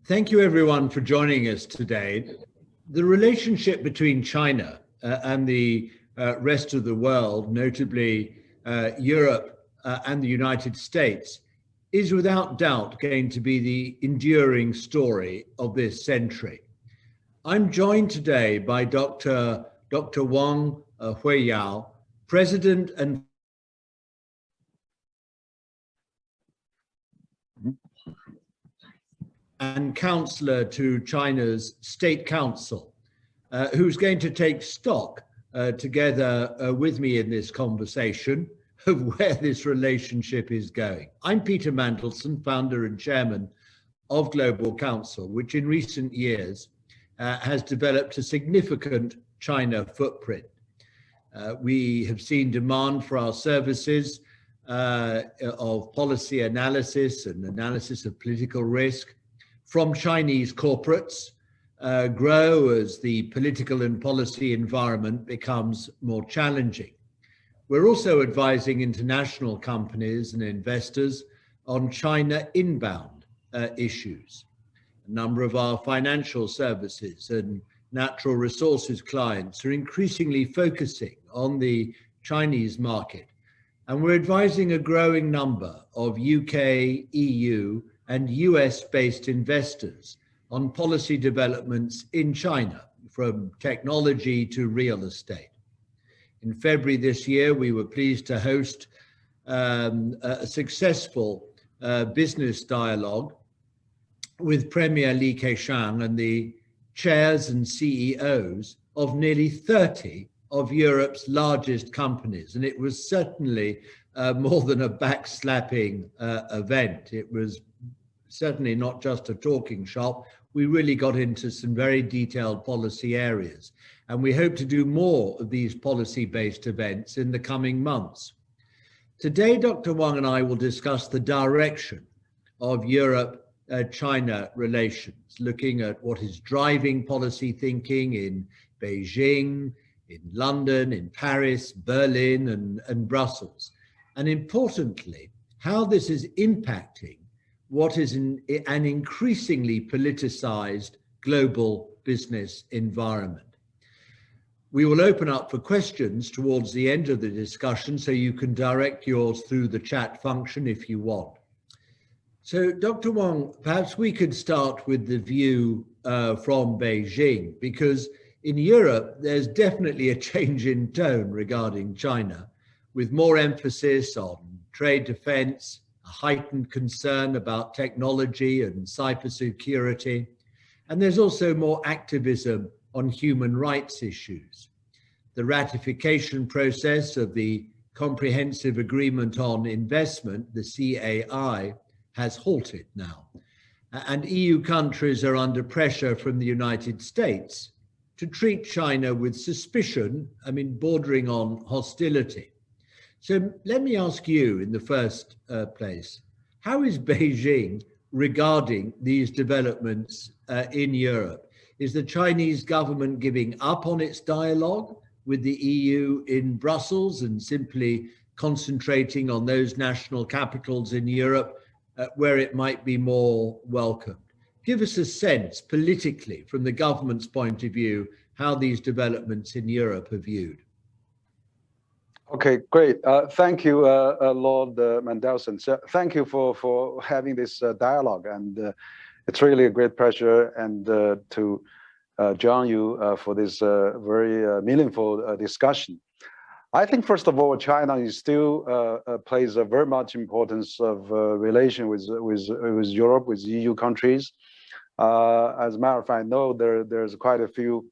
Thank you everyone for joining us today. The relationship between China and the rest of the world, notably Europe and the United States, is without doubt going to be the enduring story of this century. I'm joined today by Dr. Wang Huiyao, President and Counselor to China's State Council, who's going to take stock together with me in this conversation of where this relationship is going. I'm Peter Mandelson, founder and chairman of Global Counsel, which in recent years has developed a significant China footprint. We have seen demand for our services of policy analysis and analysis of political risk from Chinese corporates grow as the political and policy environment becomes more challenging. We're also advising international companies and investors on China inbound issues. A number of our financial services and natural resources clients are increasingly focusing on the Chinese market. And we're advising a growing number of UK, EU, and US-based investors on policy developments in China, from technology to real estate. In February this year, we were pleased to host a successful business dialogue with Premier Li Keqiang and the chairs and CEOs of nearly 30 of Europe's largest companies. And it was certainly more than a backslapping event. It was certainly not just a talking shop. We really got into some very detailed policy areas. And we hope to do more of these policy-based events in the coming months. Today, Dr. Wang and I will discuss the direction of Europe-China relations, looking at what is driving policy thinking in Beijing, in London, in Paris, Berlin, and Brussels. And importantly, how this is impacting what is an increasingly politicized global business environment. We will open up for questions towards the end of the discussion, so you can direct yours through the chat function if you want. So, Dr. Wang, perhaps we could start with the view from Beijing, because in Europe, there's definitely a change in tone regarding China, with more emphasis on trade defense, a heightened concern about technology and cybersecurity, and there's also more activism on human rights issues. The ratification process of the Comprehensive Agreement on Investment, the CAI, has halted now, and EU countries are under pressure from the United States to treat China with suspicion, bordering on hostility. So let me ask you in the first place, how is Beijing regarding these developments in Europe? Is the Chinese government giving up on its dialogue with the EU in Brussels and simply concentrating on those national capitals in Europe where it might be more welcomed? Give us a sense politically, from the government's point of view, how these developments in Europe are viewed. Okay, great. Thank you, Lord Mandelson. So thank you for having this dialogue, and it's really a great pleasure and to join you for this very meaningful discussion. I think, first of all, China is still plays a very much importance of relation with Europe, with EU countries. As a matter of fact, I know there's quite a few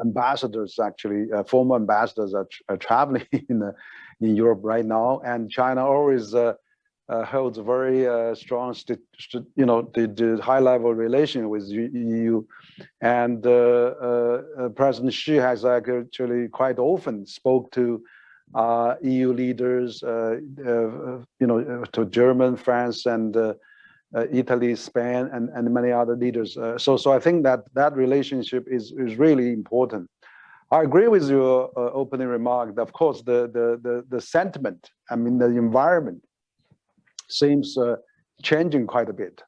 ambassadors, actually, former ambassadors are traveling in Europe right now, and China always holds a very strong, the high-level relation with EU, and President Xi has actually quite often spoke to EU leaders, to German, France, and Italy, Spain, and many other leaders. So I think that relationship is really important. I agree with your opening remark that, of course, the sentiment, the environment seems changing quite a bit.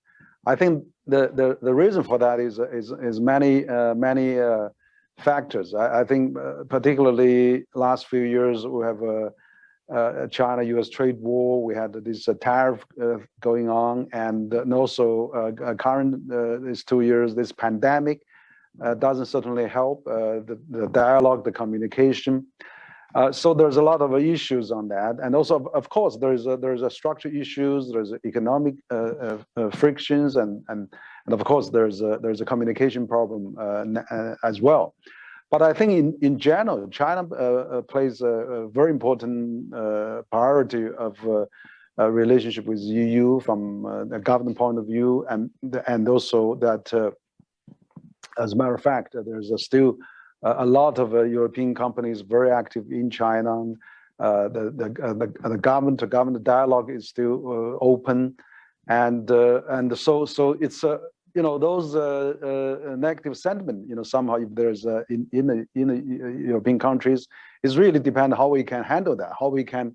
I think the reason for that is many factors. I think particularly last few years we have China-U.S. trade war. We had this tariff going on, and also current these 2 years, this pandemic doesn't certainly help the dialogue, the communication. So there's a lot of issues on that, and also, of course, there's a structural issues, there's economic frictions, and of course there's a communication problem as well. But I think in general, China plays a very important priority of relationship with EU from a government point of view, and also that, as a matter of fact, there's still a lot of European companies very active in China. The government-to-government dialogue is still open, and so it's those negative sentiment, somehow if there's in the European countries, is really depend how we can handle that, how we can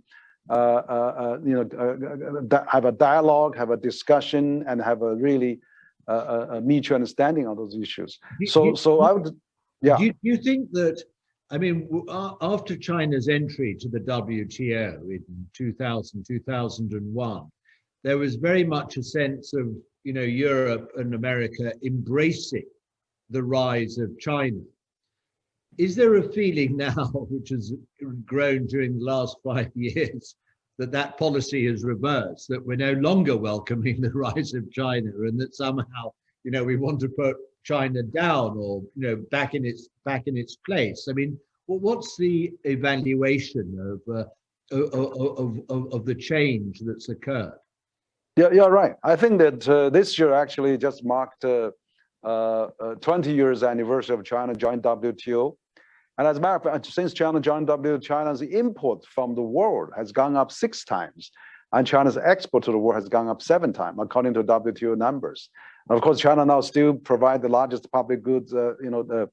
have a dialogue, have a discussion, and have a really a mutual understanding of those issues. So I would, yeah. Do you think that, I mean, after China's entry to the WTO in 2000, 2001, there was very much a sense of, Europe and America embracing the rise of China. Is there a feeling now, which has grown during the last 5 years, that policy has reversed, that we're no longer welcoming the rise of China, and that somehow, we want to put China down or, back in its place? I mean, what's the evaluation of the change that's occurred? Yeah, you're right. I think that this year actually just marked 20 years anniversary of China joined WTO. And as a matter of fact, since China joined WTO, China's import from the world has gone up 6 times, and China's export to the world has gone up 7 times, according to WTO numbers. And of course, China now still provides the largest public goods, the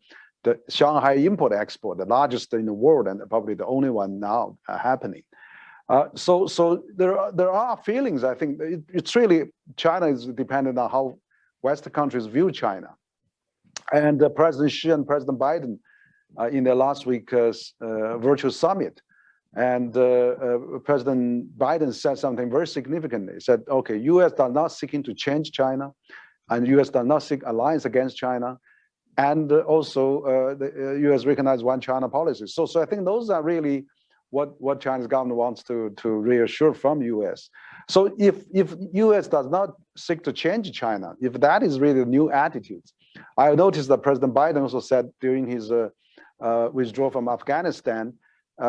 Shanghai import-export, the largest in the world, and probably the only one now happening. So there are feelings. I think it's really, China is dependent on how Western countries view China. And President Xi and President Biden in their last week's virtual summit, and President Biden said something very significant. He said, okay, U.S. does not seeking to change China, and U.S. does not seek alliance against China, and also the U.S. recognized one China policy. So I think those are really what Chinese government wants to reassure from U.S. So if U.S. does not seek to change China, if that is really the new attitude, I noticed that President Biden also said during his withdrawal from Afghanistan,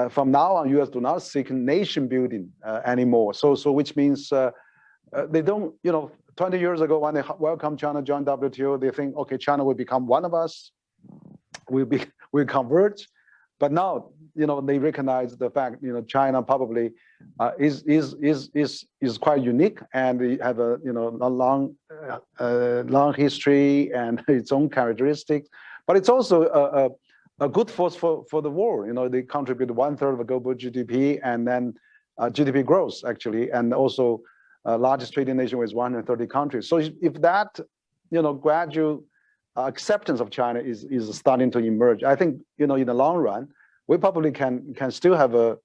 from now on, U.S. do not seek nation building anymore. So which means they don't, 20 years ago when they welcomed China join WTO, they think, okay, China will become one of us, we'll converge. But now, they recognize the fact, China probably is quite unique, and they have a long history and its own characteristics. But it's also a good force for the world. They contribute 1/3 of global GDP, and then GDP growth actually, and also largest trading nation with 130 countries. So if that, gradual acceptance of China is starting to emerge, I think, in the long run, we probably can still have a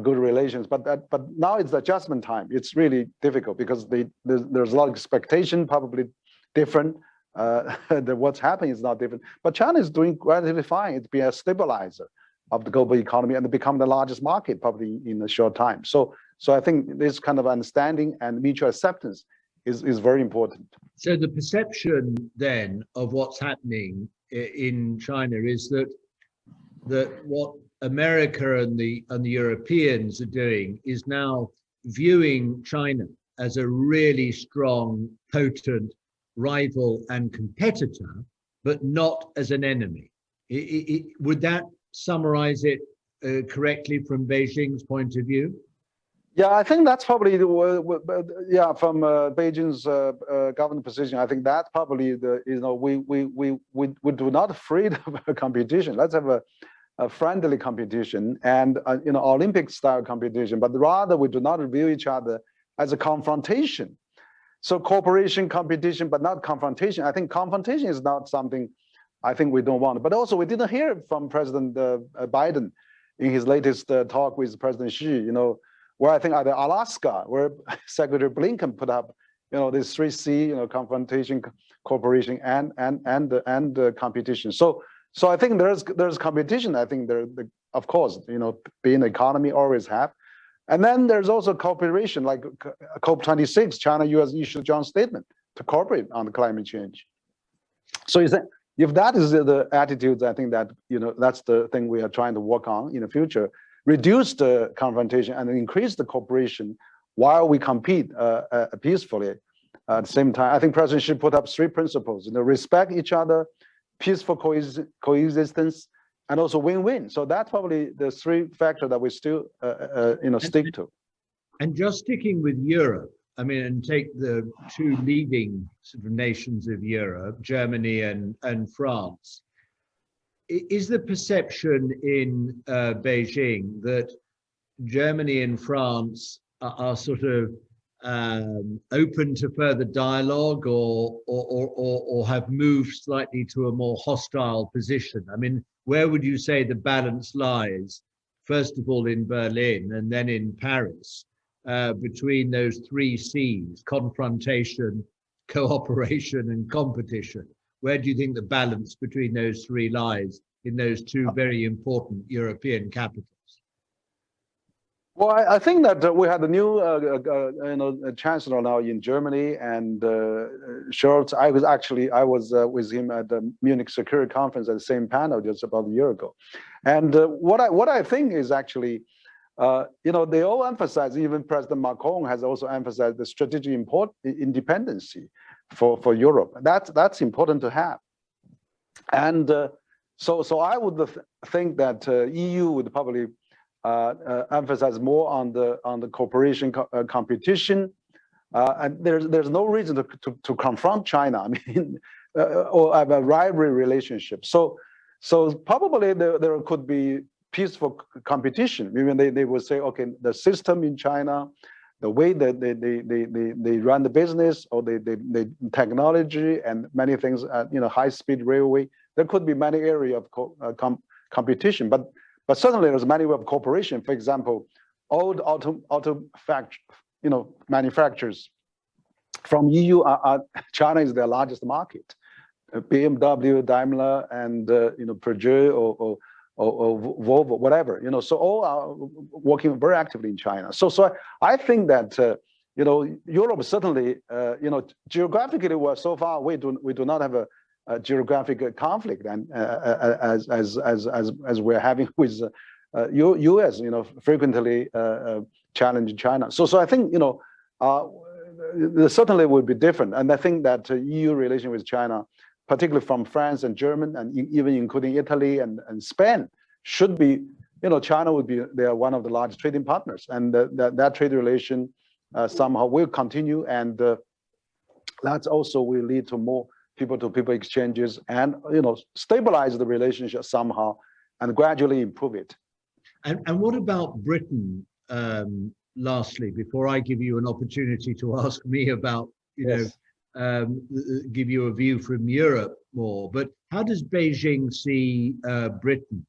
good relations. But now it's adjustment time. It's really difficult because there's a lot of expectation, probably different. What's happening is not different. But China is doing relatively fine. It's been a stabilizer of the global economy and become the largest market probably in a short time. So I think this kind of understanding and mutual acceptance is very important. So the perception then of what's happening in China is that what America and the Europeans are doing is now viewing China as a really strong, potent rival and competitor, but not as an enemy. Would that summarize it correctly from Beijing's point of view? Yeah, I think that's probably from Beijing's government position. I think that's probably we do not afraid of a competition. Let's have a friendly competition and Olympic style competition, but rather we do not view each other as a confrontation. So cooperation, competition, but not confrontation. I think confrontation is not something I think we don't want. But also we didn't hear from President Biden in his latest talk with President Xi, where I think at Alaska, where Secretary Blinken put up, this 3C, confrontation, cooperation, and competition. So I think there's competition. I think of course, being an economy always have. And then there's also cooperation, like COP26, China, US issued joint statement to cooperate on the climate change. So if that is the attitude, I think that, that's the thing we are trying to work on in the future, reduce the confrontation and increase the cooperation while we compete peacefully. At the same time, I think President Xi put up 3 principles, respect each other, peaceful coexistence, and also win-win. So that's probably the 3 factors that we still, stick to. And just sticking with Europe, I mean, and take the 2 leading sort of nations of Europe, Germany and France. Is the perception in Beijing that Germany and France are sort of open to further dialogue, or have moved slightly to a more hostile position? I mean, where would you say the balance lies, first of all in Berlin and then in Paris, between those 3 C's, confrontation, cooperation, and competition? Where do you think the balance between those 3 lies in those 2 very important European capitals? Well, I think that we had a new chancellor now in Germany, and Scholz. I was with him at the Munich Security Conference at the same panel just about a year ago. And what I think is actually, they all emphasize, even President Macron has also emphasized the strategic independency for Europe. That's important to have. And so I would think that EU would probably emphasize more on the cooperation, competition, and there's no reason to confront China. I mean, or have a rivalry relationship. So probably there could be peaceful competition. Maybe they would say, okay, the system in China, the way that they run the business, or the technology and many things, high-speed railway. There could be many areas of competition, but certainly there's many ways of cooperation. For example, old auto manufacturers from EU China is their largest market. BMW, Daimler, and Peugeot or Volvo, whatever. So all are working very actively in China. So I think that Europe certainly, geographically we're so far away. We do not have a geographic conflict, and as we're having with U.S. Frequently challenging China. So I think certainly would be different, and I think that EU relation with China, particularly from France and Germany, and even including Italy and Spain, should be, China would be one of the largest trading partners, and that trade relation somehow will continue, and that also will lead to more people-to-people exchanges, and stabilize the relationship somehow and gradually improve it. And what about Britain? Lastly, before I give you an opportunity to ask me about, Yes. Give you a view from Europe more, but how does Beijing see Britain?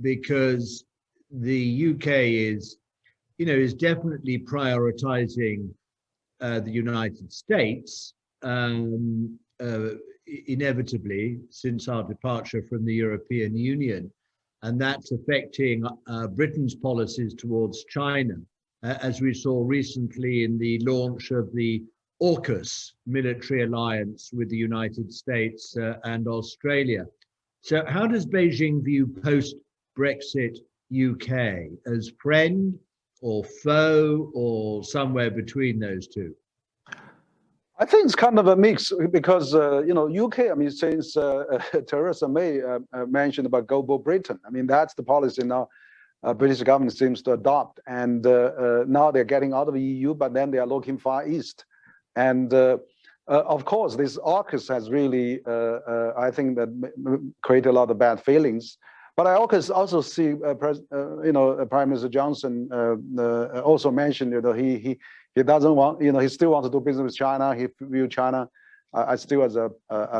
Because the UK is definitely prioritizing the United States, inevitably since our departure from the European Union, and that's affecting Britain's policies towards China, as we saw recently in the launch of the AUKUS military alliance with the United States and Australia. So how does Beijing view post-Brexit UK? As friend or foe, or somewhere between those 2? I think it's kind of a mix, because UK. I mean, since Theresa May mentioned about global Britain, I mean that's the policy now. British government seems to adopt, and now they're getting out of the EU, but then they are looking far east, and of course this AUKUS has really, I think that created a lot of bad feelings. But I also see, Prime Minister Johnson also mentioned, he doesn't want, he still wants to do business with China. He views China still as a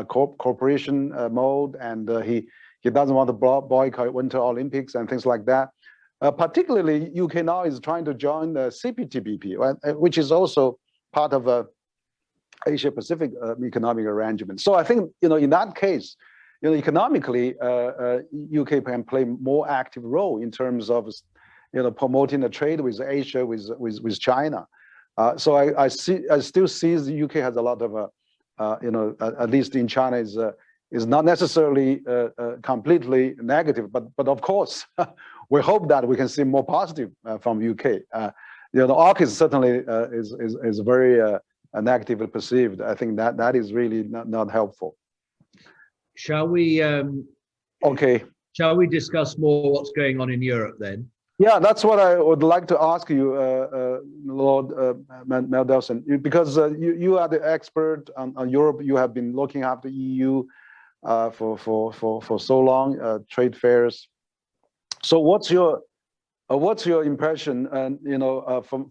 corporation mode, and he doesn't want to boycott Winter Olympics and things like that. Particularly, UK now is trying to join the CPTPP, right, which is also part of a Asia-Pacific economic arrangement. So I think, in that case, economically, UK can play more active role in terms of, promoting the trade with Asia, with China. So I still see the UK has a lot of, at least in China, is not necessarily completely negative, but of course, we hope that we can see more positive from UK. The ARC is certainly is very negatively perceived. I think that is really not helpful. Shall we? Okay. Shall we discuss more what's going on in Europe then? Yeah, that's what I would like to ask you, Lord Mandelson, because you are the expert on Europe. You have been looking after EU for so long, trade fairs. So what's your impression,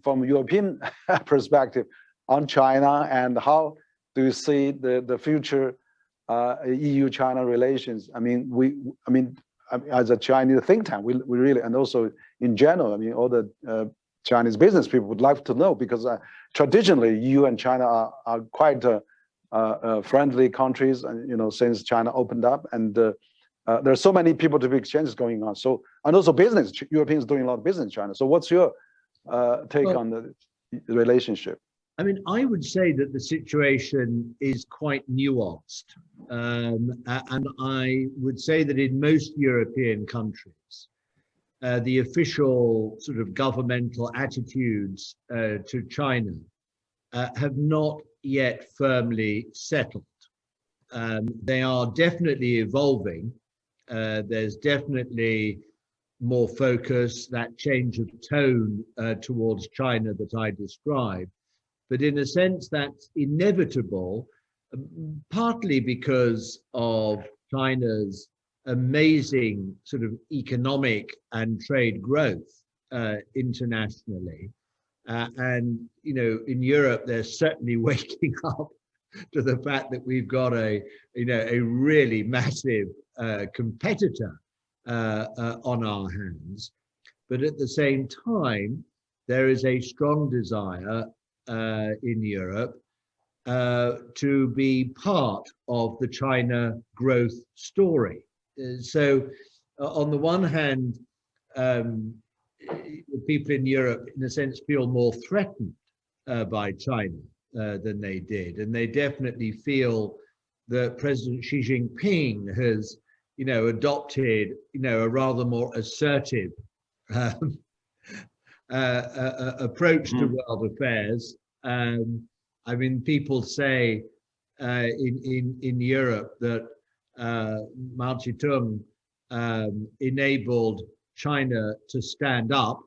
from European perspective on China, and how do you see the future EU-China relations? I mean, as a Chinese think tank, we really, and also in general, all the Chinese business people would like to know, because traditionally EU and China are quite friendly countries, and since China opened up, and there are so many people to be exchanges going on. So, and also business, Europeans doing a lot of business in China. So what's your take on the relationship? I mean, I would say that the situation is quite nuanced. And I would say that in most European countries, the official sort of governmental attitudes to China have not yet firmly settled. They are definitely evolving. There's definitely more focus, that change of tone towards China that I described. But in a sense, that's inevitable, partly because of China's amazing sort of economic and trade growth internationally. And, in Europe, they're certainly waking up to the fact that we've got a really massive competitor on our hands. But at the same time, there is a strong desire in Europe to be part of the China growth story. So on the one hand, people in Europe, in a sense, feel more threatened by China than they did. And they definitely feel that President Xi Jinping has, adopted, a rather more assertive approach to world affairs. I mean, people say in Europe that Mao Zedong enabled China to stand up,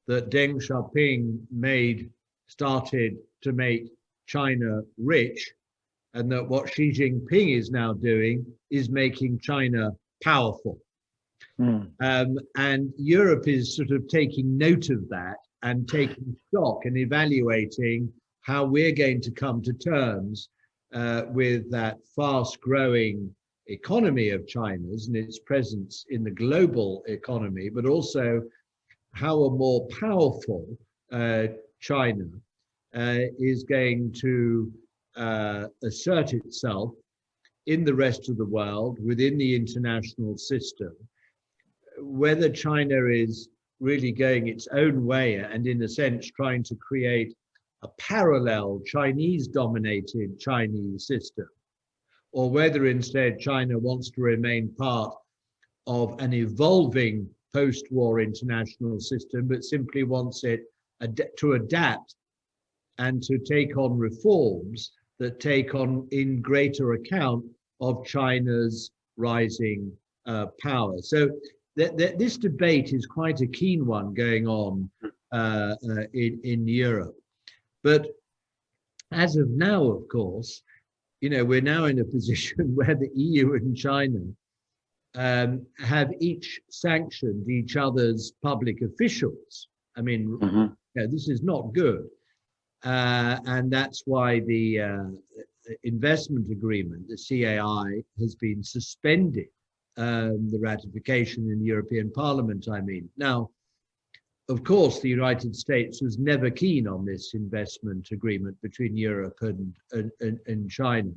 that Deng Xiaoping started to make China rich, and that what Xi Jinping is now doing is making China powerful. And Europe is sort of taking note of that and taking stock and evaluating how we're going to come to terms with that fast-growing economy of China's and its presence in the global economy, but also how a more powerful China is going to assert itself in the rest of the world, within the international system. Whether China is really going its own way and, in a sense, trying to create a parallel Chinese-dominated Chinese system, or whether instead China wants to remain part of an evolving post-war international system, but simply wants it to adapt and to take on reforms that take on in greater account of China's rising power. So this debate is quite a keen one going on in Europe. But as of now, of course, we're now in a position where the EU and China have each sanctioned each other's public officials. I mean, this is not good. And that's why the investment agreement, the CAI, has been suspended, the ratification in the European Parliament, I mean. Now, of course, the United States was never keen on this investment agreement between Europe and China,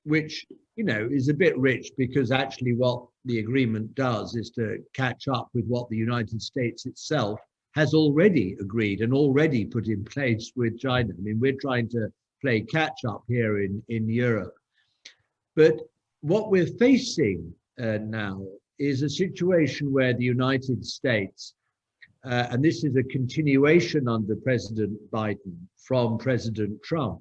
which, you know, is a bit rich, because actually what the agreement does is to catch up with what the United States itself has already agreed and already put in place with China. I mean, we're trying to play catch up here in Europe. But what we're facing now is a situation where the United States, and this is a continuation under President Biden from President Trump,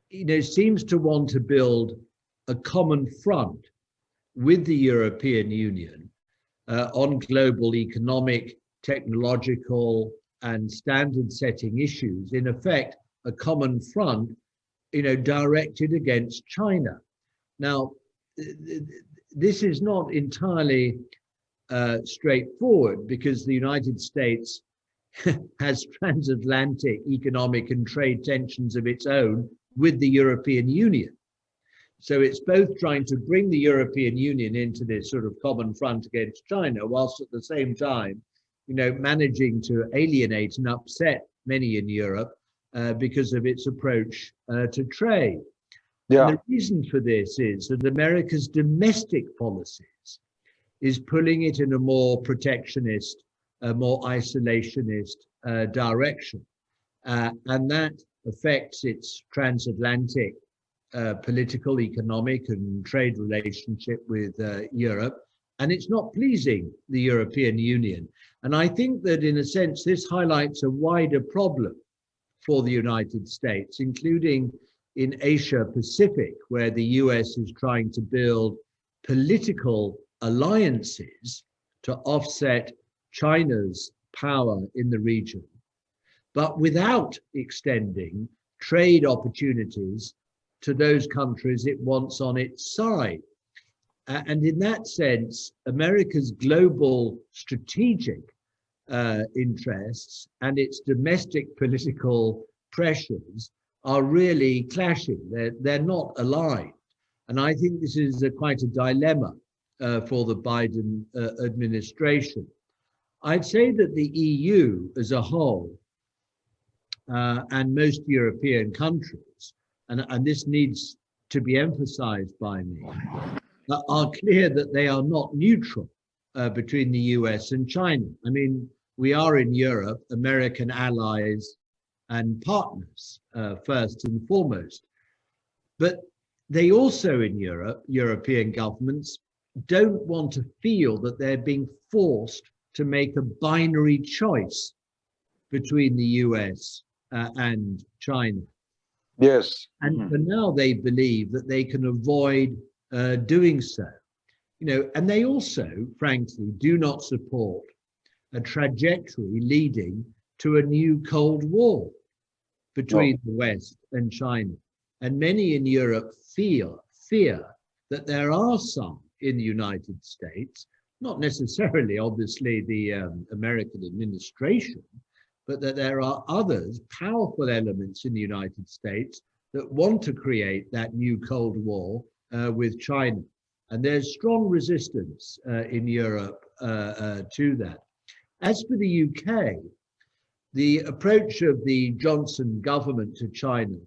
you know, seems to want to build a common front with the European Union on global economic, technological, and standard-setting issues. In effect, a common front, you know, directed against China. Now, this is not entirely straightforward, because the United States has transatlantic economic and trade tensions of its own with the European Union. So it's both trying to bring the European Union into this sort of common front against China, whilst at the same time, you know, managing to alienate and upset many in Europe because of its approach to trade. Yeah. And the reason for this is that America's domestic policies is pulling it in a more protectionist, more isolationist direction. And that affects its transatlantic political, economic, and trade relationship with Europe. And it's not pleasing the European Union. And I think that in a sense, this highlights a wider problem for the United States, including in Asia Pacific, where the US is trying to build political alliances to offset China's power in the region, but without extending trade opportunities to those countries it wants on its side. And in that sense, America's global strategic interests and its domestic political pressures are really clashing. They're not aligned. And I think this is quite a dilemma for the Biden administration. I'd say that the EU as a whole and most European countries, and this needs to be emphasized by me, are clear that they are not neutral between the US and China. I mean, we are in Europe, American allies and partners, first and foremost. But they also in Europe, European governments, don't want to feel that they're being forced to make a binary choice between the US and China. Yes. And for now, they believe that they can avoid doing so. You know, and they also, frankly, do not support a trajectory leading to a new Cold War between the West and China. And many in Europe fear that there are some in the United States, not necessarily, obviously, the American administration, but that there are others, powerful elements in the United States that want to create that new Cold War with China. And there's strong resistance in Europe to that. As for the UK, the approach of the Johnson government to China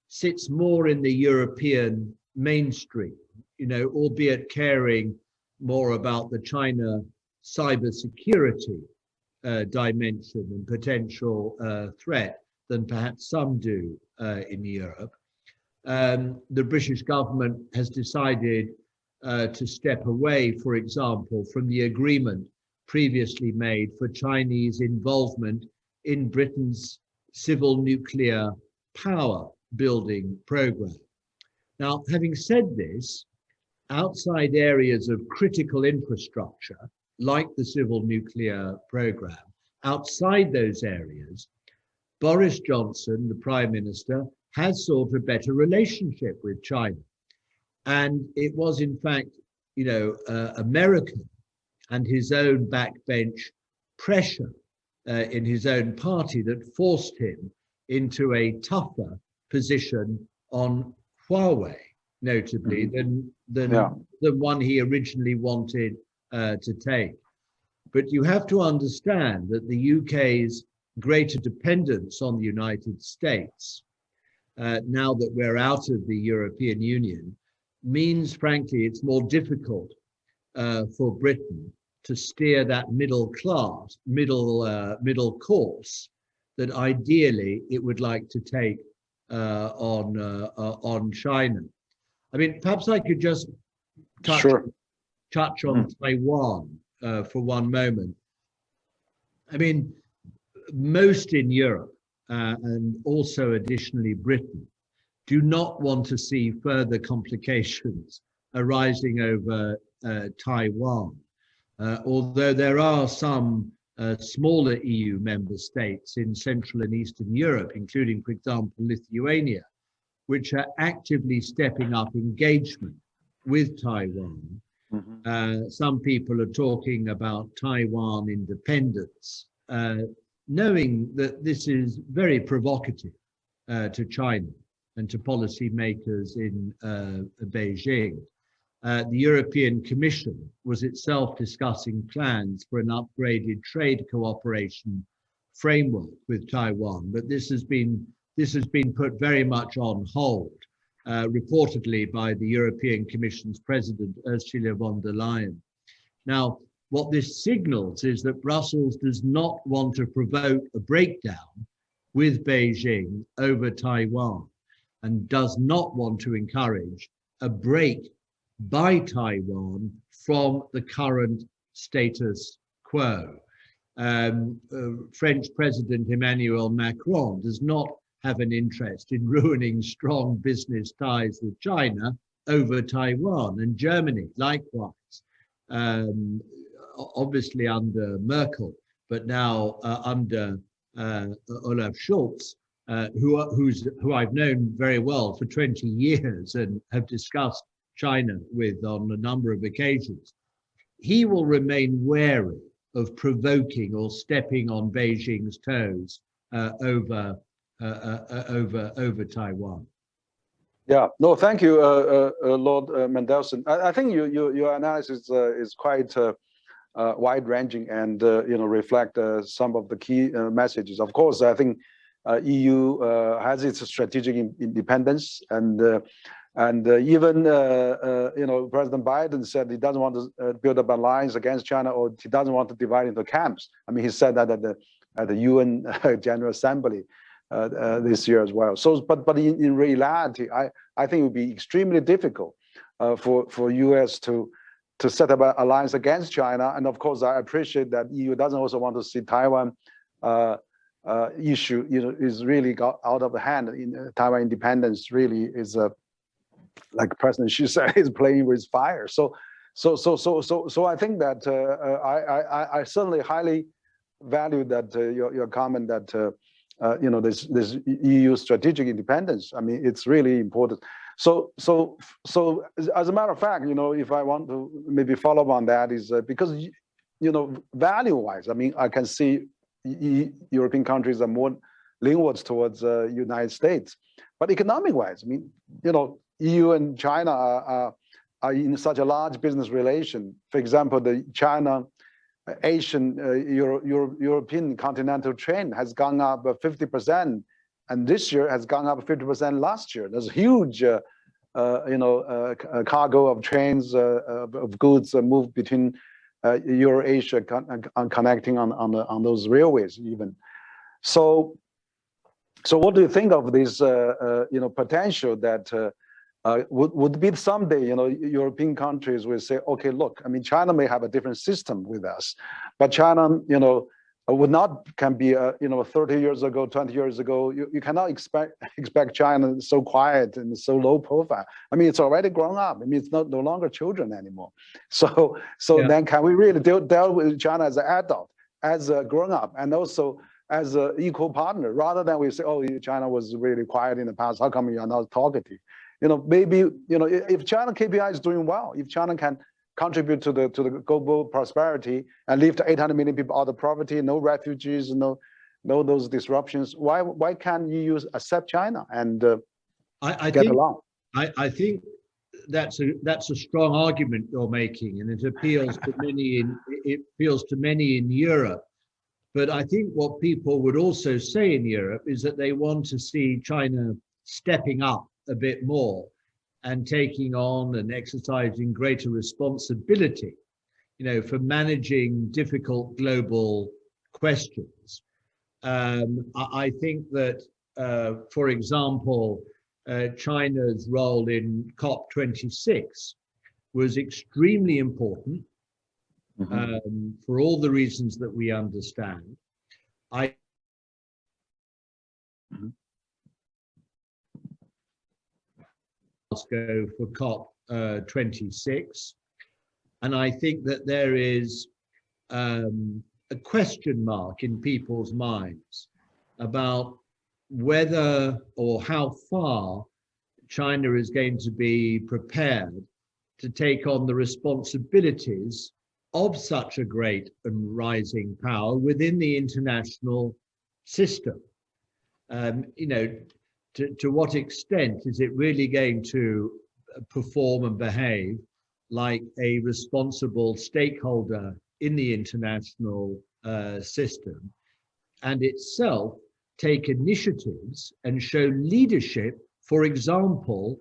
sits more in the European mainstream, you know, albeit caring more about the China cybersecurity dimension and potential threat than perhaps some do in Europe. The British government has decided to step away, for example, from the agreement previously made for Chinese involvement in Britain's civil nuclear power building program. Now, having said this, outside areas of critical infrastructure, like the civil nuclear program, outside those areas, Boris Johnson, the Prime Minister, has sought a better relationship with China. And it was, in fact, you know, American and his own backbench pressure in his own party that forced him into a tougher position on Huawei, notably, than the one he originally wanted to take. But you have to understand that the UK's greater dependence on the United States, now that we're out of the European Union, means, frankly, it's more difficult for Britain to steer that middle course that ideally it would like to take on China. I mean, perhaps I could just touch on Taiwan for one moment. I mean, most in Europe and also additionally Britain do not want to see further complications arising over Taiwan, although there are some smaller EU member states in Central and Eastern Europe, including, for example, Lithuania, which are actively stepping up engagement with Taiwan. Some people are talking about Taiwan independence, knowing that this is very provocative to China and to policymakers in Beijing. The European Commission was itself discussing plans for an upgraded trade cooperation framework with Taiwan, but this has been put very much on hold, reportedly by the European Commission's President, Ursula von der Leyen. Now, what this signals is that Brussels does not want to provoke a breakdown with Beijing over Taiwan and does not want to encourage a break by Taiwan from the current status quo. French President Emmanuel Macron does not have an interest in ruining strong business ties with China over Taiwan, and Germany likewise, obviously under Merkel, but now under Olaf Scholz, who I've known very well for 20 years and have discussed China with on a number of occasions. He will remain wary of provoking or stepping on Beijing's toes over Taiwan. Yeah, no, thank you, Lord Mandelson. I think your analysis is quite wide-ranging and reflect some of the key messages. Of course, I think EU has its strategic independence, and even President Biden said he doesn't want to build up alliance against China, or he doesn't want to divide into camps. I mean, he said that at the UN General Assembly this year as well. So, but in reality, I think it would be extremely difficult for US to set up an alliance against China. And of course, I appreciate that EU doesn't also want to see Taiwan issue, is really got out of hand. In Taiwan independence really is like President Xi said, is playing with fire. So I think that I certainly highly value that your comment that this EU strategic independence. I mean, it's really important. So as a matter of fact, if I want to maybe follow up on that, is because value-wise, I mean, I can see European countries are more leanward towards United States, but economic-wise, I mean, EU and China are in such a large business relation. For example, the China Asian European continental trade has gone up 50%, and this year has gone up 50% last year. There's a huge, cargo of trains of goods moved between Eurasia connecting on those railways even. So what do you think of this potential that would be someday, European countries will say, okay, look, I mean, China may have a different system with us, but China, can be, 30 years ago, 20 years ago, you cannot expect China so quiet and so low profile. I mean, it's already grown up. I mean, it's no longer children anymore. So then can we really deal with China as an adult, as a grown up, and also as an equal partner, rather than we say, oh, China was really quiet in the past, how come you are not talkative? Maybe, if China KPI is doing well, if China can contribute to the global prosperity and lift 800 million people out of poverty, no refugees, no those disruptions. Why can't EU accept China and get along? I think that's a strong argument you're making, and it appeals to many in Europe. But I think what people would also say in Europe is that they want to see China stepping up a bit more and taking on and exercising greater responsibility, for managing difficult global questions. I think that, for example, China's role in COP26 was extremely important, for all the reasons that we understand. Go for COP26, and I think that there is a question mark in people's minds about whether or how far China is going to be prepared to take on the responsibilities of such a great and rising power within the international system. To what extent is it really going to perform and behave like a responsible stakeholder in the international system, and itself take initiatives and show leadership, for example,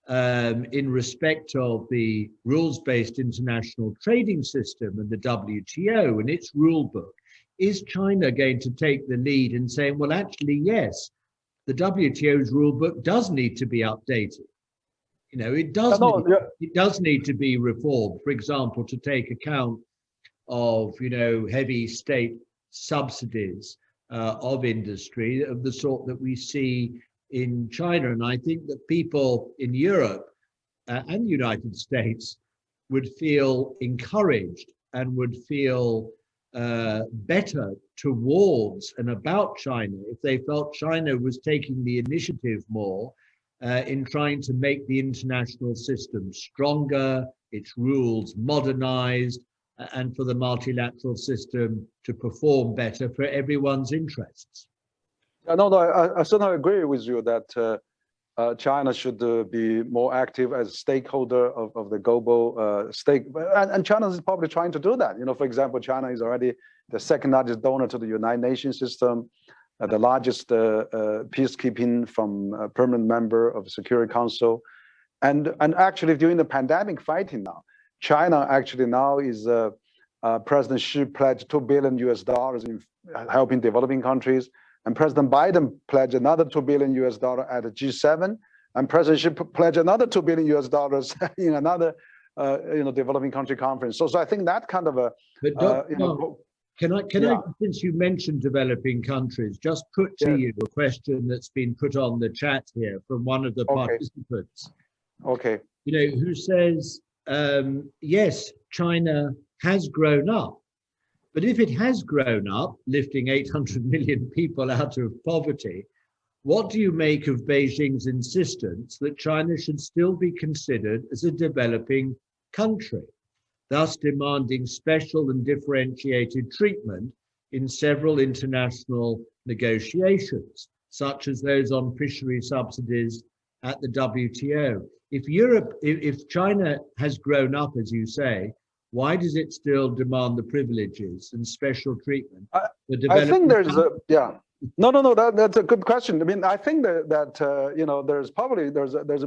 in respect of the rules-based international trading system and the WTO and its rule book? Is China going to take the lead in saying, well, actually, yes, the WTO's rule book does need to be updated. It does need to be reformed, for example, to take account of, heavy state subsidies of industry of the sort that we see in China. And I think that people in Europe and the United States would feel encouraged and would feel better towards and about China if they felt China was taking the initiative more in trying to make the international system stronger, its rules modernized, and for the multilateral system to perform better for everyone's interests. No, I certainly agree with you that China should be more active as a stakeholder of the global stake, and China is probably trying to do that. For example, China is already the second largest donor to the United Nations system, the largest peacekeeping from a permanent member of the Security Council, and actually during the pandemic fighting now, China actually now is President Xi pledged $2 billion in helping developing countries. And President Biden pledged another $2 billion at the G7, and President Xi pledged another $2 billion in another, developing country conference. So I think that kind of a, can I, since you mentioned developing countries, just put to you a question that's been put on the chat here from one of the participants. Okay. Who says, yes, China has grown up. But if it has grown up, lifting 800 million people out of poverty, what do you make of Beijing's insistence that China should still be considered as a developing country, thus demanding special and differentiated treatment in several international negotiations, such as those on fishery subsidies at the WTO? If China has grown up, as you say, why does it still demand the privileges and special treatment? I think there's no. That's a good question. I mean, I think that there's a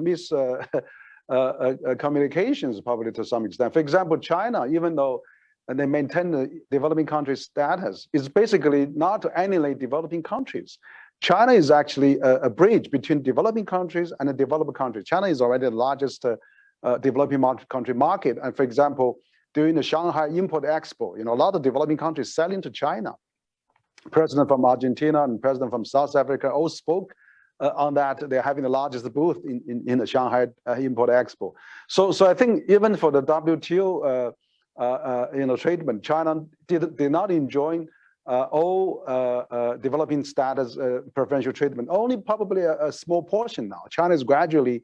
miscommunications probably to some extent. For example, China, even though they maintain the developing country status, is basically not to annihilate developing countries. China is actually a bridge between developing countries and the developed countries. China is already the largest developing country market, and for example, during the Shanghai Import-Expo, a lot of developing countries selling to China. President from Argentina and president from South Africa all spoke on that. They're having the largest booth in the Shanghai Import-Expo. So I think even for the WTO, treatment, China did not enjoy all developing status preferential treatment. Only probably a small portion now. China is gradually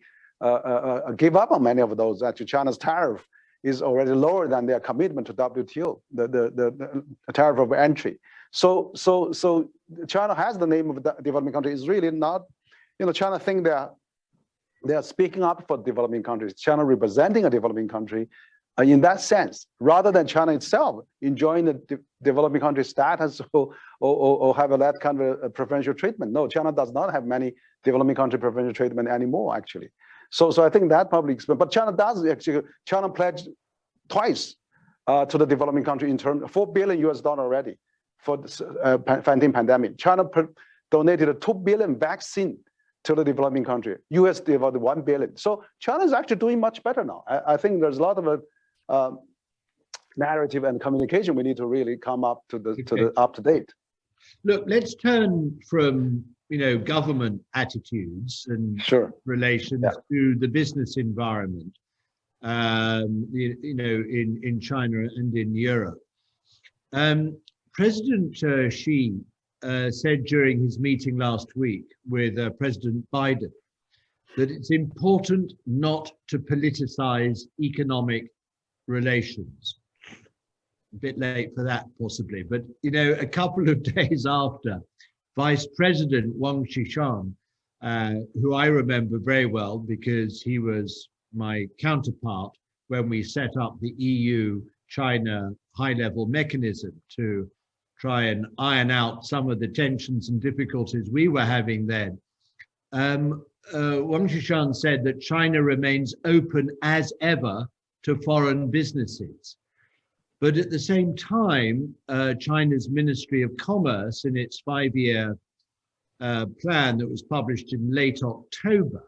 give up on many of those. Actually, China's tariff is already lower than their commitment to WTO, the tariff of entry. So China has the name of the developing country. Is really not, China think they are speaking up for developing countries. China representing a developing country in that sense, rather than China itself enjoying the developing country status or have that kind of a preferential treatment. No, China does not have many developing country preferential treatment anymore, actually. So I think that probably explains. But China does actually. China pledged twice to the developing country in terms of $4 billion already for the pandemic. China donated a 2 billion vaccine to the developing country. US devoted 1 billion. So China is actually doing much better now. I think there's a lot of narrative and communication we need to really come up to the up to date. Look, let's turn from government attitudes and relations to the business environment. In China and in Europe. President Xi said during his meeting last week with President Biden that it's important not to politicize economic relations. A bit late for that, possibly, but a couple of days after, Vice President Wang Huiyao, who I remember very well because he was my counterpart when we set up the EU-China high-level mechanism to try and iron out some of the tensions and difficulties we were having then. Wang Huiyao said that China remains open as ever to foreign businesses. But at the same time, China's Ministry of Commerce, in its 5-year plan that was published in late October,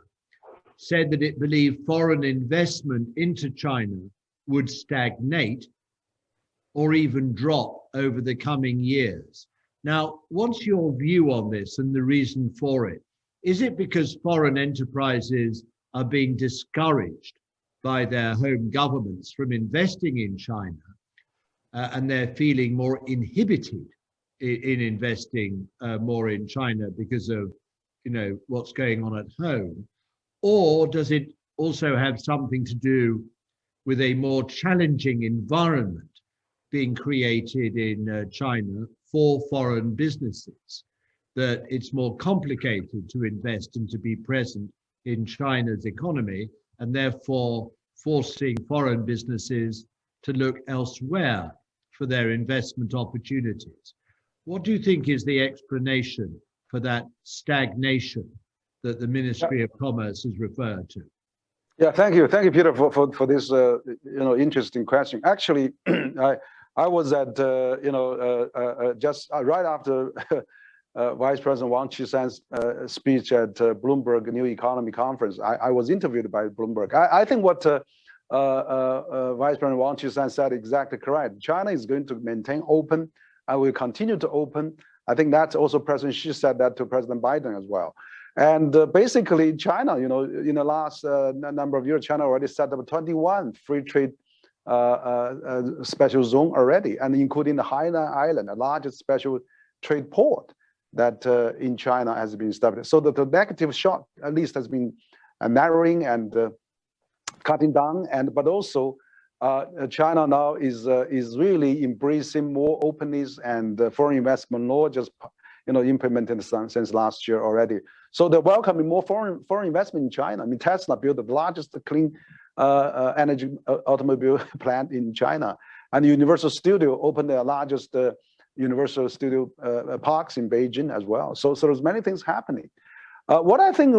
said that it believed foreign investment into China would stagnate or even drop over the coming years. Now, what's your view on this and the reason for it? Is it because foreign enterprises are being discouraged by their home governments from investing in China, and they're feeling more inhibited in investing more in China because of what's going on at home? Or does it also have something to do with a more challenging environment being created in China for foreign businesses, that it's more complicated to invest and to be present in China's economy, and therefore forcing foreign businesses to look elsewhere for their investment opportunities? What do you think is the explanation for that stagnation that the Ministry of Commerce has referred to? Yeah, thank you, Peter, for this interesting question. Actually, I was at just right after Vice President Wang Qishan's speech at Bloomberg New Economy Conference. I was interviewed by Bloomberg. I think what Vice President Wang Qishan said exactly correct. China is going to maintain open and will continue to open. I think that's also President Xi said that to President Biden as well. And basically, China, in the last number of years, China already set up 21 free trade special zone already, and including the Hainan Island, the largest special trade port that in China has been established. So the negative shock at least has been narrowing and cutting down, but also China now is really embracing more openness, and foreign investment law just implemented since last year already. So they're welcoming more foreign investment in China. I mean, Tesla built the largest clean energy automobile plant in China, and Universal Studio opened the largest Universal Studio parks in Beijing as well. So there's many things happening. What I think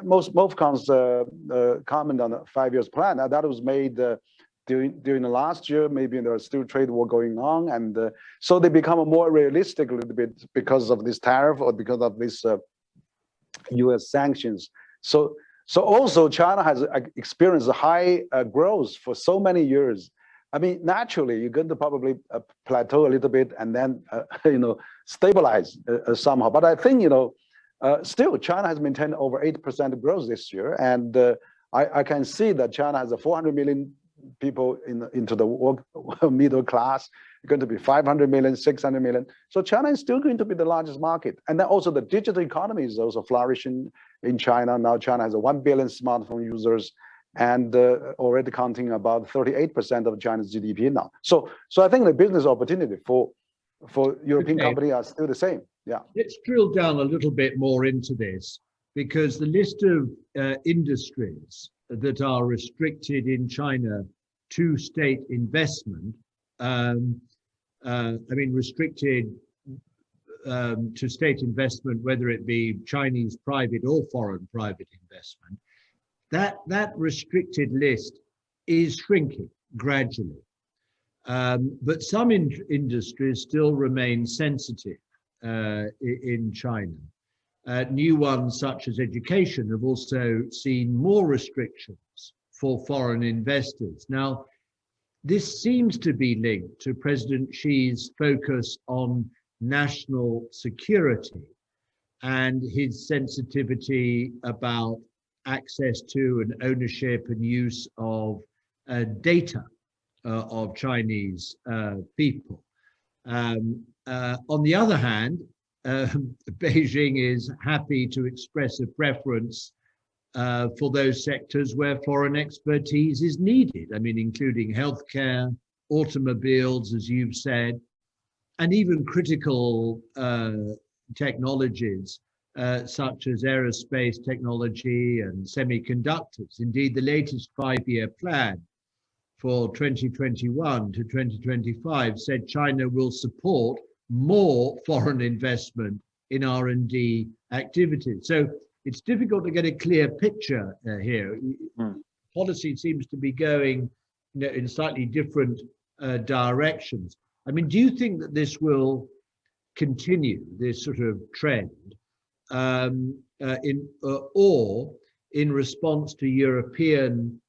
most comment on the 5 years plan that was made during the last year. Maybe there's still trade war going on, and so they become more realistic a little bit because of this tariff or because of this U.S. sanctions. So also China has experienced a high growth for so many years. I mean, naturally, you're going to probably plateau a little bit and then stabilize somehow. But I think still China has maintained over 8% growth this year, and I can see that China has a 400 million people into the middle class, going to be 500 million, 600 million. So China is still going to be the largest market. And then also the digital economy is also flourishing in China. Now China has 1 billion smartphone users, and already counting about 38% of China's GDP now. So I think the business opportunity for European companies are still the same. Yeah. Let's drill down a little bit more into this, because the list of industries that are restricted in China to state investment, restricted to state investment, whether it be Chinese private or foreign private investment, that restricted list is shrinking gradually. But some industries still remain sensitive in China. New ones such as education have also seen more restrictions for foreign investors. Now, this seems to be linked to President Xi's focus on national security and his sensitivity about access to and ownership and use of data of Chinese people. On the other hand, Beijing is happy to express a preference for those sectors where foreign expertise is needed. I mean, including healthcare, automobiles, as you've said, and even critical technologies such as aerospace technology and semiconductors. Indeed, the latest 5-year plan for 2021 to 2025 said China will support more foreign investment in R&D activities. So it's difficult to get a clear picture here. Policy seems to be going in slightly different directions. I mean, do you think that this will continue, this sort of trend, or in response to European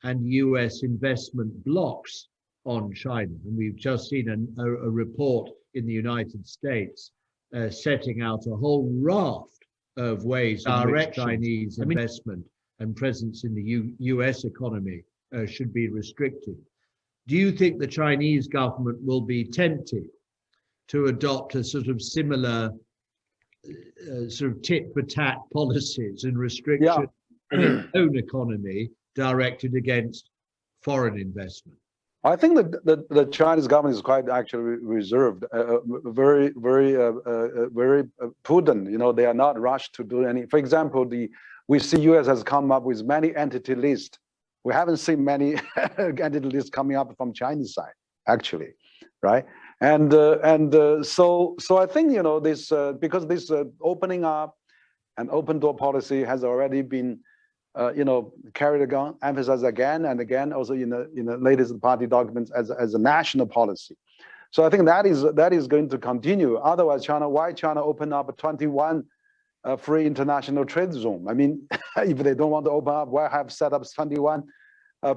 and US investment blocks on China? And we've just seen a report in the United States setting out a whole raft of ways in which Chinese investment and presence in the US economy should be restricted. Do you think the Chinese government will be tempted to adopt a sort of similar sort of tit-for-tat policies and restrictions in its own economy directed against foreign investment? I think that the Chinese government is quite actually reserved, very prudent. You know, they are not rushed to do any. For example, we see US has come up with many entity lists. We haven't seen many entity lists coming up from Chinese side, actually, right? And so I think, you know, this because this opening up and open door policy has already been carried again, emphasized again and again, also in the latest party documents as a national policy. So I think that is going to continue. Otherwise, why China open up 21 free international trade zone? I mean, if they don't want to open up, why have set up 21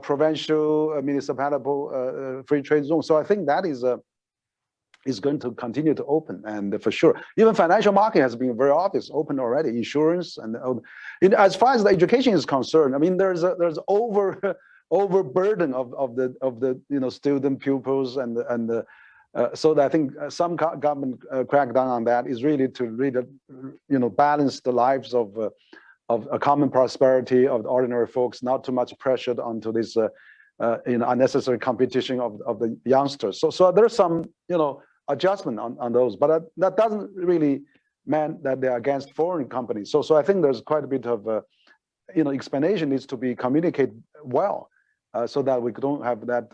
provincial municipal free trade zone? So I think that is going to continue to open, and for sure, even financial market has been very obvious, open already. Insurance and as far as the education is concerned, I mean, there's overburden of the student pupils and so that I think some government crackdown on that is really to balance the lives of a common prosperity of the ordinary folks, not too much pressured onto this unnecessary competition of the youngsters. So there's some adjustment on those, but that doesn't really mean that they're against foreign companies. So I think there's quite a bit of explanation needs to be communicated well, so that we don't have that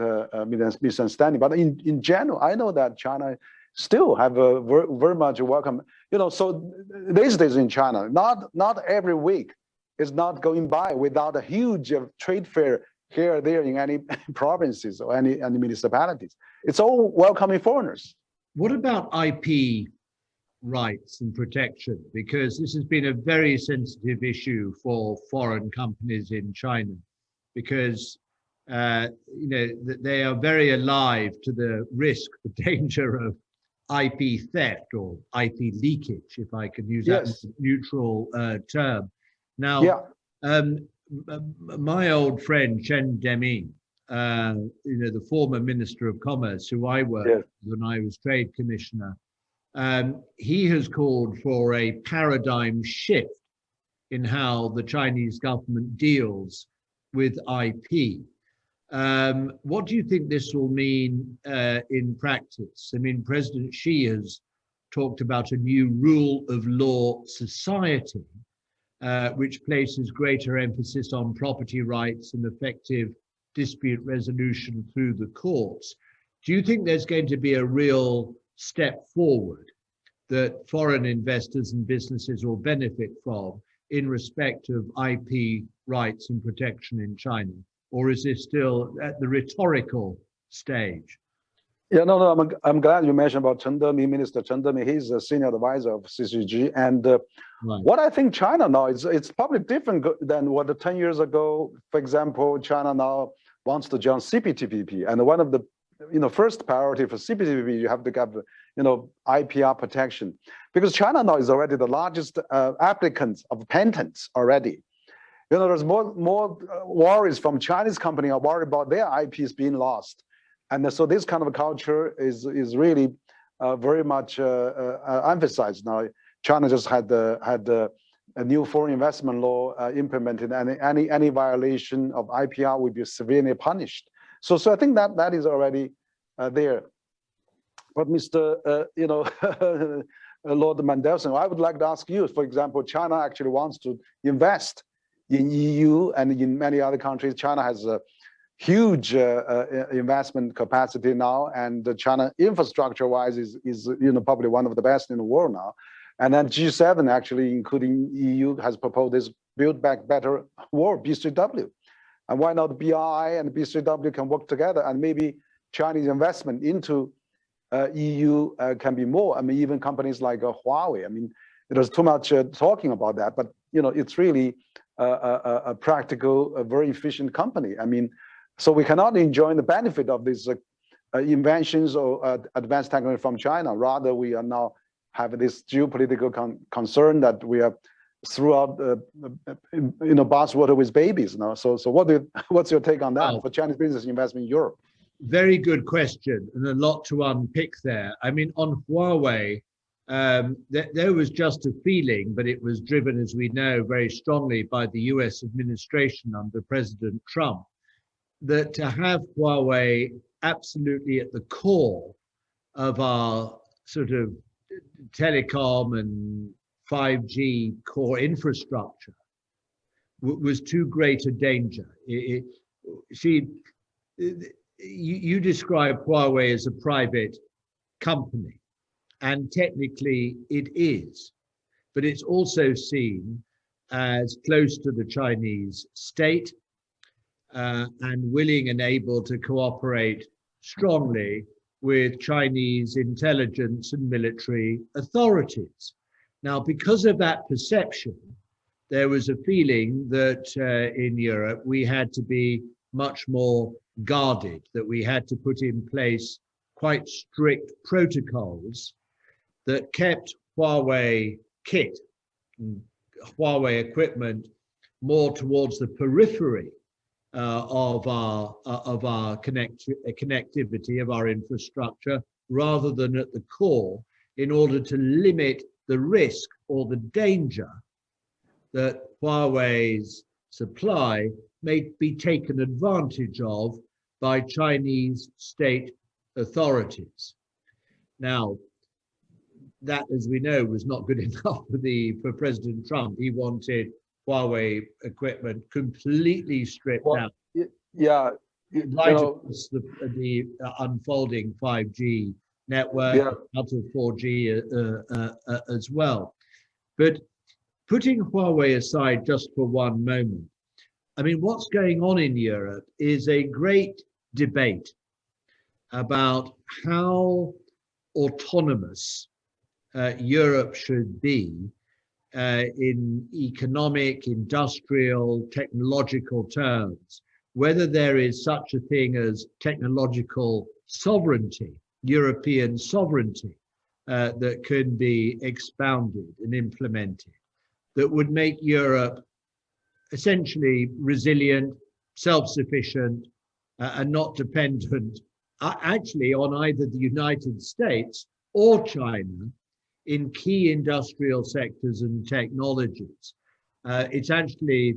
misunderstanding. But in general, I know that China still have a very much welcome. So these days in China, not every week is not going by without a huge trade fair here or there in any provinces or any municipalities. It's all welcoming foreigners. What about IP rights and protection? Because this has been a very sensitive issue for foreign companies in China, because they are very alive to the risk, the danger of IP theft or IP leakage, if I could use that neutral term. Now, my old friend Chen Deming, the former Minister of Commerce, who I worked with when I was Trade Commissioner, he has called for a paradigm shift in how the Chinese government deals with IP. What do you think this will mean in practice? I mean, President Xi has talked about a new rule of law society, which places greater emphasis on property rights and effective dispute resolution through the courts. Do you think there's going to be a real step forward that foreign investors and businesses will benefit from in respect of IP rights and protection in China? Or is this still at the rhetorical stage? Yeah, no, I'm glad you mentioned about Minister Chen Demi. He's a senior advisor of CCG. And what I think China now, it's probably different than what 10 years ago. For example, China now wants to join CPTPP. And one of the first priority for CPTPP, you have to have IPR protection. Because China now is already the largest applicant of patents already. There's more worries from Chinese companies are worried about their IPs being lost. And so this kind of culture is really very much emphasized now. China just had a new foreign investment law implemented, and any violation of IPR would be severely punished. So I think that is already there. But Mr. Lord Mandelson, I would like to ask you, for example, China actually wants to invest in EU and in many other countries. China has a huge investment capacity now, and China infrastructure-wise is probably one of the best in the world now. And then G7 actually, including EU, has proposed this Build Back Better World, B3W. And why not BRI and B3W can work together, and maybe Chinese investment into EU can be more. I mean, even companies like Huawei. I mean, there's too much talking about that, but it's really a practical, a very efficient company. I mean, so we cannot enjoy the benefit of these inventions or advanced technology from China. Rather, we are now have this geopolitical concern that we are throughout bathwater with babies now. So what's your take on that for Chinese business investment in Europe? Very good question, and a lot to unpick there. I mean, on Huawei, there was just a feeling, but it was driven, as we know, very strongly by the US administration under President Trump, that to have Huawei absolutely at the core of our sort of telecom and 5G core infrastructure was too great a danger. You describe Huawei as a private company, and technically it is, but it's also seen as close to the Chinese state and willing and able to cooperate strongly with Chinese intelligence and military authorities. Now, because of that perception, there was a feeling that in Europe we had to be much more guarded, that we had to put in place quite strict protocols that kept Huawei kit and Huawei equipment more towards the periphery of our connectivity, of our infrastructure, rather than at the core, in order to limit the risk or the danger that Huawei's supply may be taken advantage of by Chinese state authorities. Now, that, as we know, was not good enough for President Trump. He wanted Huawei equipment completely stripped out. Yeah, the unfolding 5G network, out of 4G as well. But putting Huawei aside just for one moment, I mean, what's going on in Europe is a great debate about how autonomous Europe should be in economic, industrial, technological terms, whether there is such a thing as technological sovereignty, European sovereignty, that can be expounded and implemented, that would make Europe essentially resilient, self-sufficient, and not dependent actually on either the United States or China in key industrial sectors and technologies. It's actually,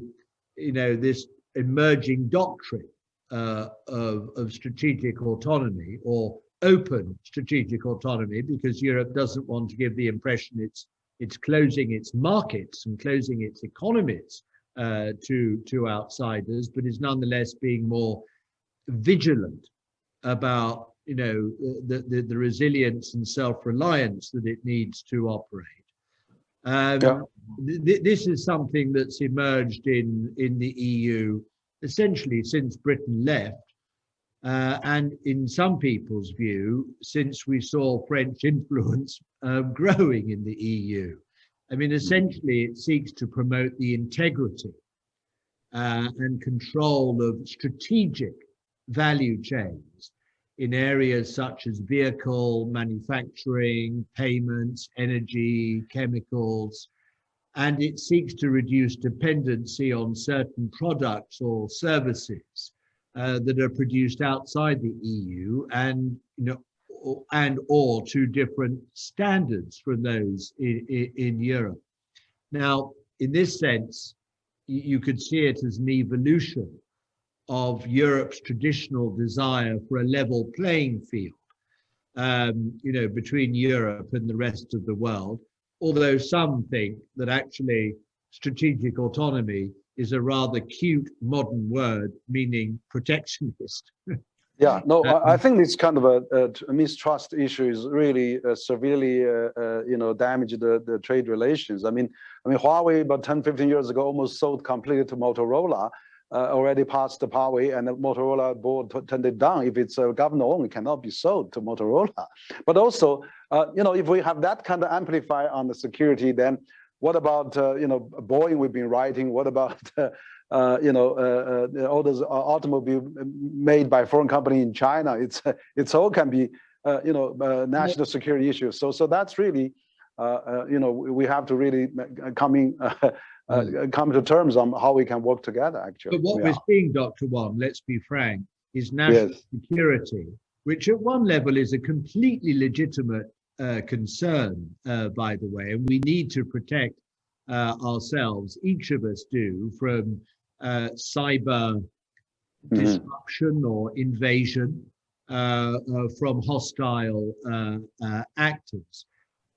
this emerging doctrine of strategic autonomy, or open strategic autonomy, because Europe doesn't want to give the impression it's closing its markets and closing its economies to outsiders, but is nonetheless being more vigilant about the resilience and self-reliance that it needs to operate. This is something that's emerged in the EU essentially since Britain left, and in some people's view, since we saw French influence growing in the EU. I mean, essentially, it seeks to promote the integrity and control of strategic value chains in areas such as vehicle manufacturing, payments, energy, chemicals, and it seeks to reduce dependency on certain products or services that are produced outside the EU and or to different standards from those in Europe. Now, in this sense, you could see it as an evolution of Europe's traditional desire for a level playing field, between Europe and the rest of the world. Although some think that actually strategic autonomy is a rather cute modern word meaning protectionist. Yeah, no, I think this kind of a mistrust issue is really severely, damaged the trade relations. I mean, Huawei about 10, 15 years ago almost sold completely to Motorola, already passed the Huawei, and the Motorola board turned it down. If it's government owned, it cannot be sold to Motorola. But also, if we have that kind of amplifier on the security, then what about, Boeing we've been writing? What about, all those automobile made by foreign company in China? It's all can be, national security issues. So that's really, we have to really come to terms on how we can work together, actually. But what we're seeing, Dr. Wang, let's be frank, is national security, which at one level is a completely legitimate concern, by the way, and we need to protect ourselves, each of us do, from cyber disruption or invasion from hostile actors.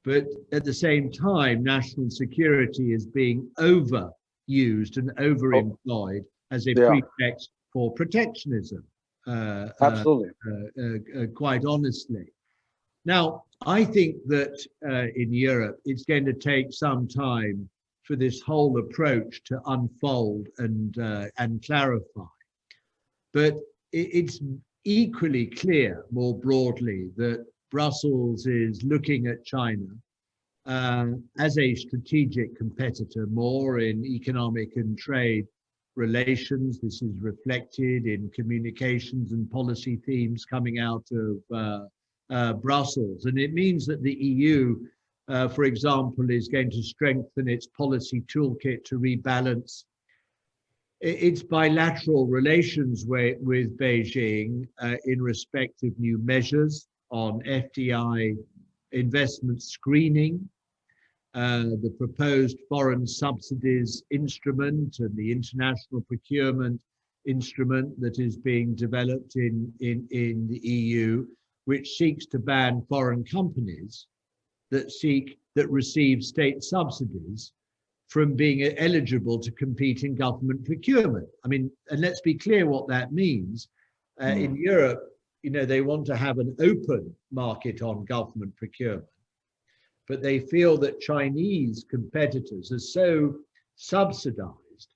But at the same time, national security is being overused and overemployed as a pretext for protectionism. Absolutely. Quite honestly. Now, I think that in Europe, it's going to take some time for this whole approach to unfold and clarify. But it's equally clear, more broadly, that Brussels is looking at China as a strategic competitor, more in economic and trade relations. This is reflected in communications and policy themes coming out of Brussels. And it means that the EU, for example, is going to strengthen its policy toolkit to rebalance its bilateral relations with Beijing in respect of new measures on FDI investment screening, the proposed foreign subsidies instrument and the international procurement instrument that is being developed in the EU, which seeks to ban foreign companies that receive state subsidies from being eligible to compete in government procurement. I mean, and let's be clear what that means. In Europe, they want to have an open market on government procurement, but they feel that Chinese competitors are so subsidized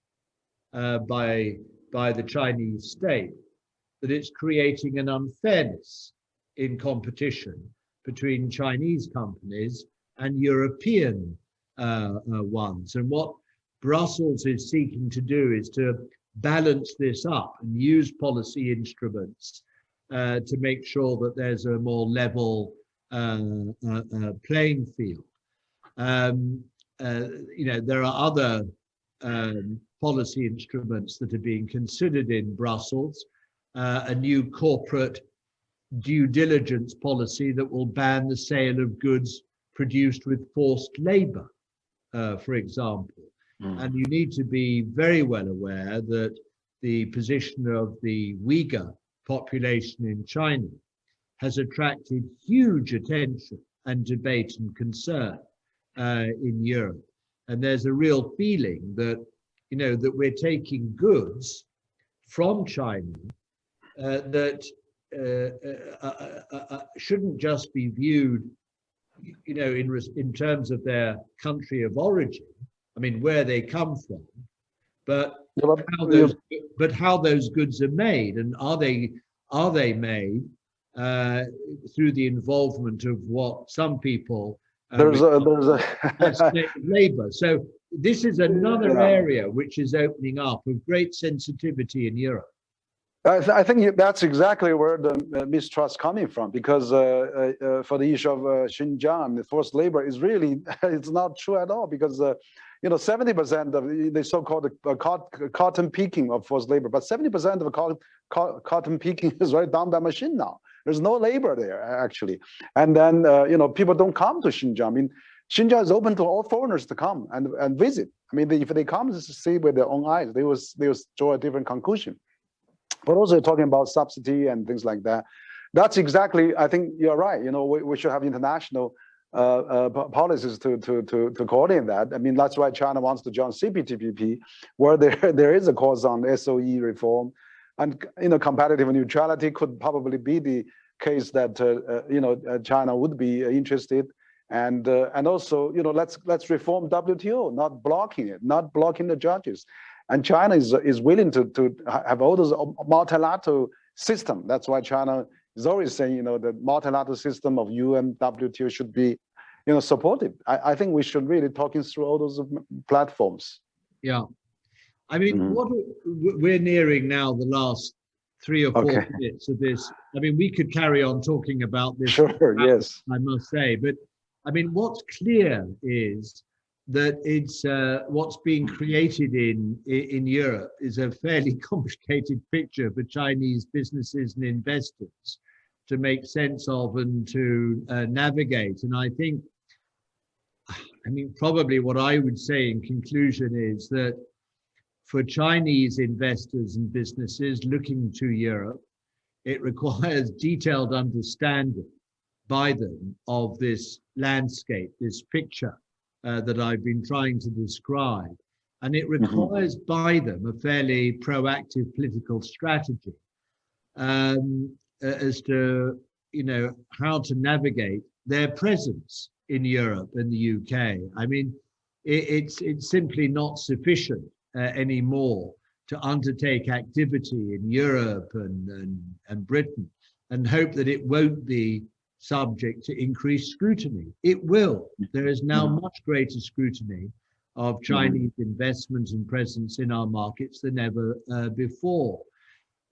by the Chinese state that it's creating an unfairness in competition between Chinese companies and European ones. And what Brussels is seeking to do is to balance this up and use policy instruments to make sure that there's a more level playing field. There are other policy instruments that are being considered in Brussels, a new corporate due diligence policy that will ban the sale of goods produced with forced labor, for example. And you need to be very well aware that the position of the Uyghur population in China has attracted huge attention and debate and concern in Europe. And there's a real feeling that, that we're taking goods from China that shouldn't just be viewed, in terms of their country of origin. I mean, where they come from, but how those goods are made, and are they made through the involvement of what some people there's a labor. So this is another area which is opening up of great sensitivity in Europe. I think that's exactly where the mistrust coming from, because for the issue of Xinjiang, the forced labor is really, it's not true at all, because 70% of the so-called cotton picking of forced labor, but 70% of cotton picking is right done by machine now. There's no labor there, actually. And then, people don't come to Xinjiang. I mean, Xinjiang is open to all foreigners to come and visit. I mean, if they come to see with their own eyes, they will draw a different conclusion. But also talking about subsidy and things like that. That's exactly, I think you're right. We should have international policies to coordinate that. I mean, that's why China wants to join CPTPP, where there is a course on SOE reform, and competitive neutrality could probably be the case that China would be interested, and also let's reform WTO, not blocking it, not blocking the judges. And China is willing to have all those multilateral system. That's why China is always saying, the multilateral system of UN, WTO should be, supported. I think we should really talking through all those platforms. Yeah, I mean, what we're nearing now the last 3 or 4 minutes of this. I mean, we could carry on talking about this. Sure, yes. I must say, but I mean, what's clear is that it's what's being created in Europe is a fairly complicated picture for Chinese businesses and investors to make sense of and to navigate. And I think, probably what I would say in conclusion is that for Chinese investors and businesses looking to Europe, it requires detailed understanding by them of this landscape, this picture that I've been trying to describe. And it requires by them a fairly proactive political strategy as to, how to navigate their presence in Europe and the UK. I mean, it's simply not sufficient anymore to undertake activity in Europe and Britain and hope that it won't be subject to increased scrutiny. It will. There is now much greater scrutiny of Chinese investment and presence in our markets than ever before.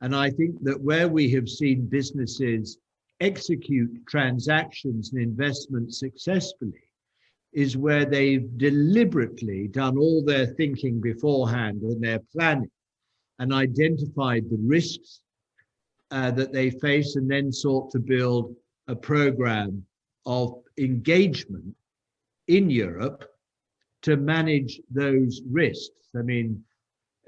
And I think that where we have seen businesses execute transactions and investments successfully is where they've deliberately done all their thinking beforehand and their planning and identified the risks that they face, and then sought to build a program of engagement in Europe to manage those risks. I mean,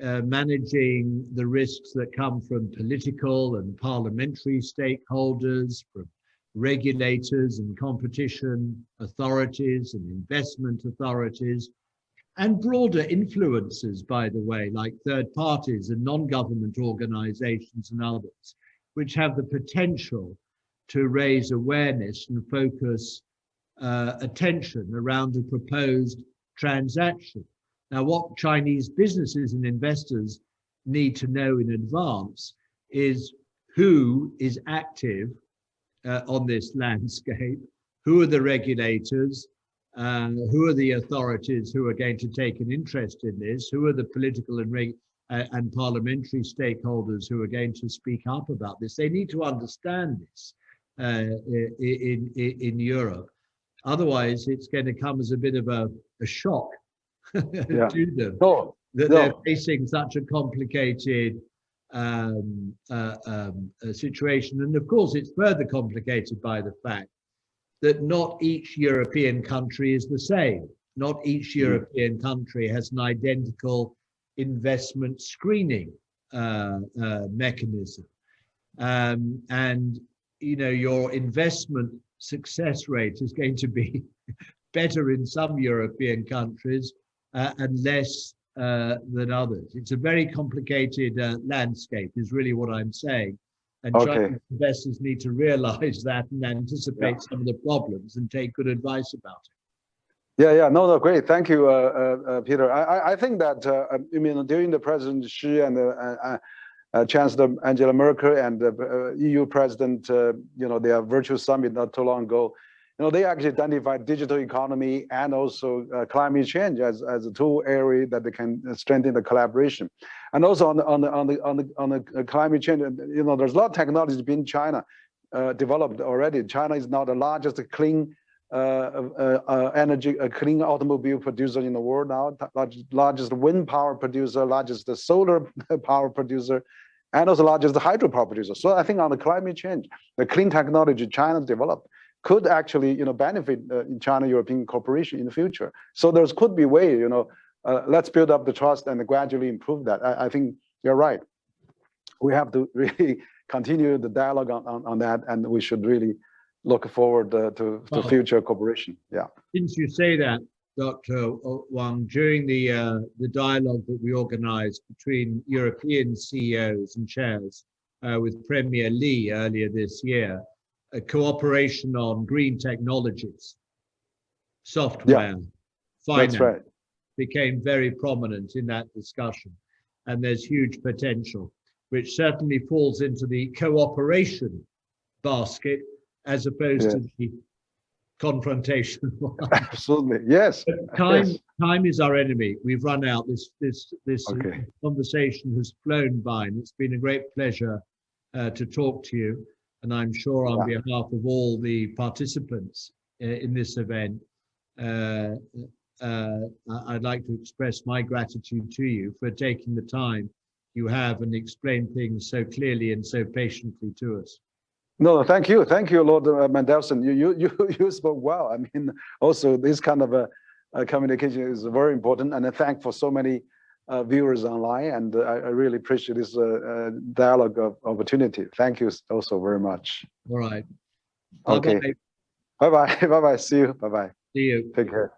managing the risks that come from political and parliamentary stakeholders, from regulators and competition authorities and investment authorities, and broader influencers, by the way, like third parties and non-government organizations and others, which have the potential to raise awareness and focus attention around a proposed transaction. Now, what Chinese businesses and investors need to know in advance is who is active on this landscape, who are the regulators, who are the authorities who are going to take an interest in this, who are the political and parliamentary stakeholders who are going to speak up about this. They need to understand this in Europe. Otherwise, it's going to come as a bit of a shock to them that they're facing such a complicated situation. And of course, it's further complicated by the fact that not each European country is the same. Not each European country has an identical investment screening mechanism. And your investment success rate is going to be better in some European countries and less than others. It's a very complicated landscape, is really what I'm saying. And Chinese investors need to realize that and anticipate some of the problems and take good advice about it. No, great. Thank you, Peter. I think that, during the President Xi and Chancellor Angela Merkel and the EU President, their virtual summit not too long ago, they actually identified digital economy and also climate change as a two area that they can strengthen the collaboration. And also on the climate change, there's a lot of technology being China developed already. China is now the largest clean energy, clean automobile producer in the world now, largest wind power producer, largest solar power producer, and also largest hydropower producer. So I think on the climate change, the clean technology China developed could actually, benefit in China-European cooperation in the future. So there could be way, let's build up the trust and gradually improve that. I think you're right. We have to really continue the dialogue on that, and we should really look forward to future cooperation. Yeah. Since you say that, Dr. Wang, during the dialogue that we organized between European CEOs and chairs with Premier Li earlier this year, a cooperation on green technologies, software, finance became very prominent in that discussion. And there's huge potential, which certainly falls into the cooperation basket as opposed to the confrontation one. Absolutely, yes. Time is our enemy. We've run out. This conversation has flown by, and it's been a great pleasure to talk to you. And I'm sure on behalf of all the participants in this event, I'd like to express my gratitude to you for taking the time you have and explain things so clearly and so patiently to us. No, thank you, Lord Mandelson. You spoke well. Also this kind of communication is very important, and I thank for so many viewers online, and I really appreciate this dialogue opportunity. Thank you also very much. All right. Okay. Bye-bye. Bye-bye. See you. Bye-bye. See you. Take care.